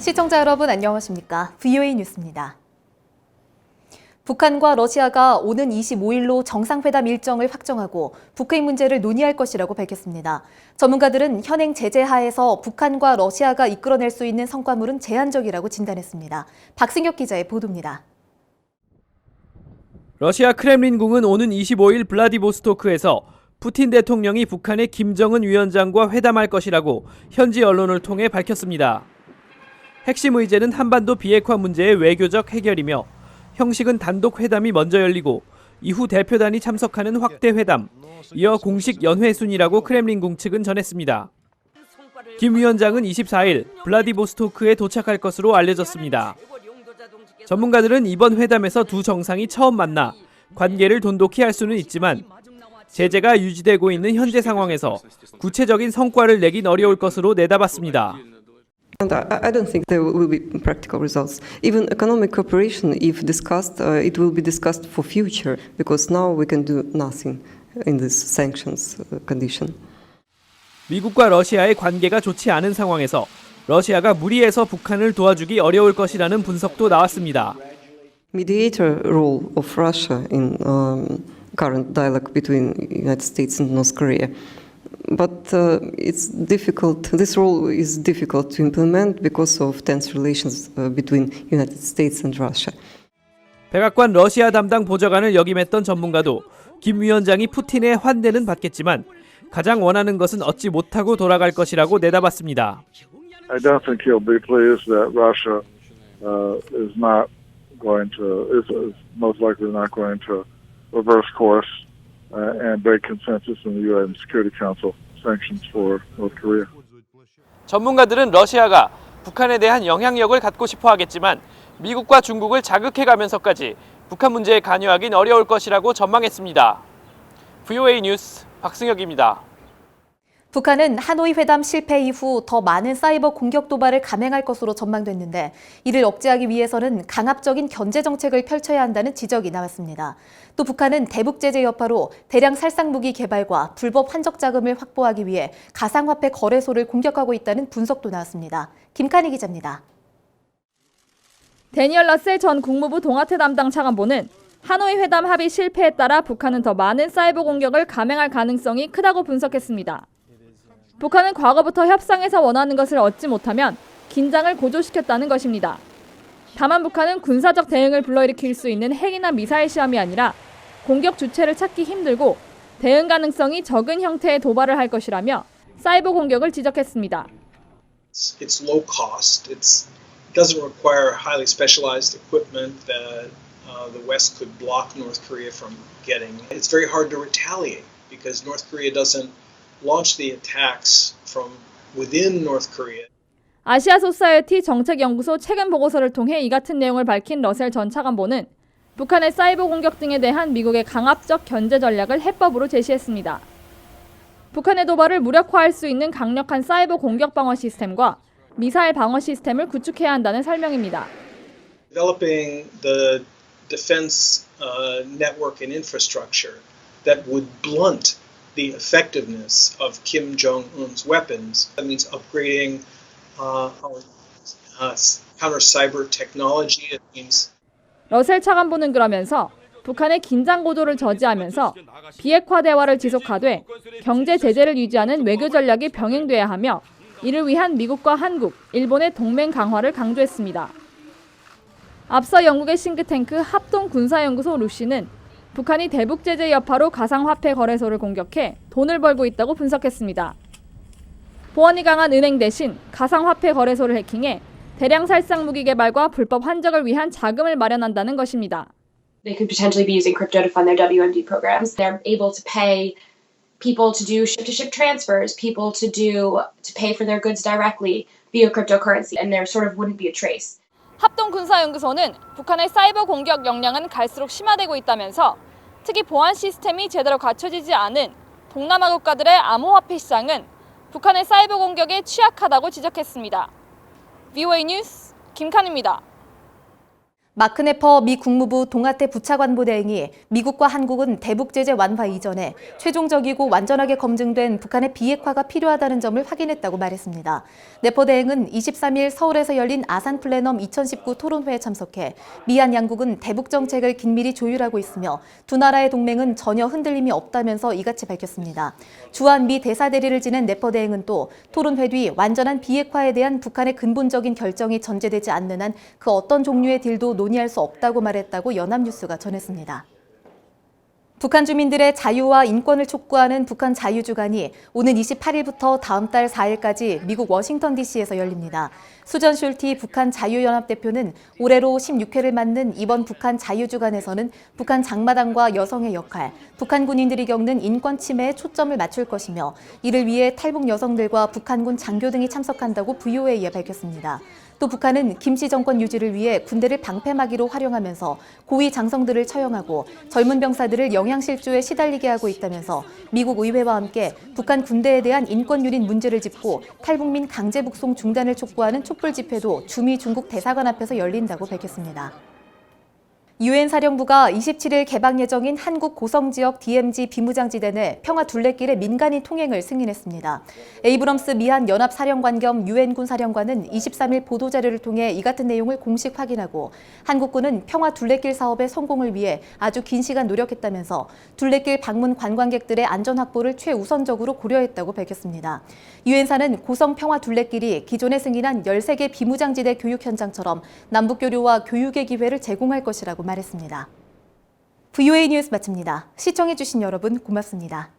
시청자 여러분 안녕하십니까? VOA 뉴스입니다. 북한과 러시아가 오는 25일로 정상회담 일정을 확정하고 북핵 문제를 논의할 것이라고 밝혔습니다. 전문가들은 현행 제재 하에서 북한과 러시아가 이끌어낼 수 있는 성과물은 제한적이라고 진단했습니다. 박승혁 기자의 보도입니다. 러시아 크렘린궁은 오는 25일 블라디보스토크에서 푸틴 대통령이 북한의 김정은 위원장과 회담할 것이라고 현지 언론을 통해 밝혔습니다. 핵심 의제는 한반도 비핵화 문제의 외교적 해결이며 형식은 단독 회담이 먼저 열리고 이후 대표단이 참석하는 확대 회담, 이어 공식 연회 순이라고 크렘린궁 측은 전했습니다. 김 위원장은 24일 블라디보스토크에 도착할 것으로 알려졌습니다. 전문가들은 이번 회담에서 두 정상이 처음 만나 관계를 돈독히 할 수는 있지만 제재가 유지되고 있는 현재 상황에서 구체적인 성과를 내긴 어려울 것으로 내다봤습니다. And I don't think there will be practical results. Even economic cooperation, if discussed, it will be discussed for future, because now we can do nothing in this sanctions condition. 미국과 러시아의 관계가 좋지 않은 상황에서 러시아가 무리해서 북한을 도와주기 어려울 것이라는 분석도 나왔습니다. Mediator role of Russia in current dialogue between United States and North Korea. But it's difficult. This role is difficult to implement because of tense relations between United States and Russia. 백악관 러시아 담당 보좌관을 역임했던 전문가도 김 위원장이 푸틴의 환대는 받겠지만 가장 원하는 것은 얻지 못하고 돌아갈 것이라고 내다봤습니다. I don't think he'll be pleased that Russia is most likely not going to reverse course. And break consensus in the UN Security Council sanctions for North Korea. 전문가들은 러시아가 북한에 대한 영향력을 갖고 싶어 하겠지만 미국과 중국을 자극해가면서까지 북한 문제에 관여하긴 어려울 것이라고 전망했습니다. VOA 뉴스 박승혁입니다. 북한은 하노이 회담 실패 이후 더 많은 사이버 공격 도발을 감행할 것으로 전망됐는데 이를 억제하기 위해서는 강압적인 견제 정책을 펼쳐야 한다는 지적이 나왔습니다. 또 북한은 대북 제재 여파로 대량 살상 무기 개발과 불법 환적 자금을 확보하기 위해 가상화폐 거래소를 공격하고 있다는 분석도 나왔습니다. 김칸희 기자입니다. 데니얼 러셀 전 국무부 동아태 담당 차관보는 하노이 회담 합의 실패에 따라 북한은 더 많은 사이버 공격을 감행할 가능성이 크다고 분석했습니다. 북한은 과거부터 협상에서 원하는 것을 얻지 못하면 긴장을 고조시켰다는 것입니다. 다만 북한은 군사적 대응을 불러일으킬 수 있는 핵이나 미사일 시험이 아니라 공격 주체를 찾기 힘들고 대응 가능성이 적은 형태의 도발을 할 것이라며 사이버 공격을 지적했습니다. It's low cost. It doesn't require highly specialized equipment that the West could block North Korea from getting. It's very hard to retaliate because North Korea doesn't launch the attacks from within North Korea. 아시아 소사이어티 정책연구소 최근 보고서를 통해 이 같은 내용을 밝힌 러셀 전 차관보는 북한의 사이버 공격 등에 대한 미국의 강압적 견제 전략을 해법으로 제시했습니다. 북한의 도발을 무력화할 수 있는 강력한 사이버 공격 방어 시스템과 미사일 방어 시스템을 구축해야 한다는 설명입니다. Developing the defense network and infrastructure that would blunt the effectiveness of Kim Jong-un's weapons. That means upgrading our counter cyber technology. It means 러셀 차관보는 그러면서 북한의 긴장 고도를 저지하면서 비핵화 대화를 지속하되 경제 제재를 유지하는 외교 전략이 병행돼야 하며 이를 위한 미국과 한국, 일본의 동맹 강화를 강조했습니다. 앞서 영국의 싱크탱크 합동군사연구소 루시는 북한이 대북 제재 여파로 가상화폐 거래소를 공격해 돈을 벌고 있다고 분석했습니다. 보안이 강한 은행 대신 가상화폐 거래소를 해킹해 대량 살상 무기 개발과 불법 환적을 위한 자금을 마련한다는 것입니다. They could potentially be using crypto to fund their WMD programs. They're able to pay people to do ship-to-ship transfers, people to pay for their goods directly via cryptocurrency, and there sort of wouldn't be a trace. 합동군사연구소는 북한의 사이버 공격 역량은 갈수록 심화되고 있다면서 특히 보안 시스템이 제대로 갖춰지지 않은 동남아 국가들의 암호화폐 시장은 북한의 사이버 공격에 취약하다고 지적했습니다. VOA 뉴스 김칸입니다. 마크 네퍼 미 국무부 동아태 부차관보 대행이 미국과 한국은 대북 제재 완화 이전에 최종적이고 완전하게 검증된 북한의 비핵화가 필요하다는 점을 확인했다고 말했습니다. 네퍼 대행은 23일 서울에서 열린 아산 플래넘 2019 토론회에 참석해 미한 양국은 대북 정책을 긴밀히 조율하고 있으며 두 나라의 동맹은 전혀 흔들림이 없다면서 이같이 밝혔습니다. 주한 미 대사 대리를 지낸 네퍼 대행은 또 토론회 뒤 완전한 비핵화에 대한 북한의 근본적인 결정이 전제되지 않는 한 그 어떤 종류의 딜도 논의할 수 없다고 말했다고 연합뉴스가 전했습니다. 북한 주민들의 자유와 인권을 촉구하는 북한 자유주간이 오는 28일부터 다음 달 4일까지 미국 워싱턴 DC에서 열립니다. 수전 숄티 북한 자유연합대표는 올해로 16회를 맞는 이번 북한 자유주간에서는 북한 장마당과 여성의 역할, 북한 군인들이 겪는 인권 침해에 초점을 맞출 것이며 이를 위해 탈북 여성들과 북한군 장교 등이 참석한다고 VOA에 밝혔습니다. 또 북한은 김씨 정권 유지를 위해 군대를 방패막이로 활용하면서 고위 장성들을 처형하고 젊은 병사들을 영양실조에 시달리게 하고 있다면서 미국 의회와 함께 북한 군대에 대한 인권 유린 문제를 짚고 탈북민 강제 북송 중단을 촉구하는 촛불 집회도 주미 중국 대사관 앞에서 열린다고 밝혔습니다. 유엔 사령부가 27일 개방 예정인 한국 고성지역 DMZ 비무장지대 내 평화 둘레길의 민간인 통행을 승인했습니다. 에이브럼스 미한 연합사령관 겸 유엔군 사령관은 23일 보도자료를 통해 이 같은 내용을 공식 확인하고 한국군은 평화 둘레길 사업의 성공을 위해 아주 긴 시간 노력했다면서 둘레길 방문 관광객들의 안전 확보를 최우선적으로 고려했다고 밝혔습니다. 유엔사는 고성 평화 둘레길이 기존에 승인한 13개 비무장지대 교육 현장처럼 남북교류와 교육의 기회를 제공할 것이라고 말했습니다. VOA 뉴스 마칩니다. 시청해주신 여러분 고맙습니다.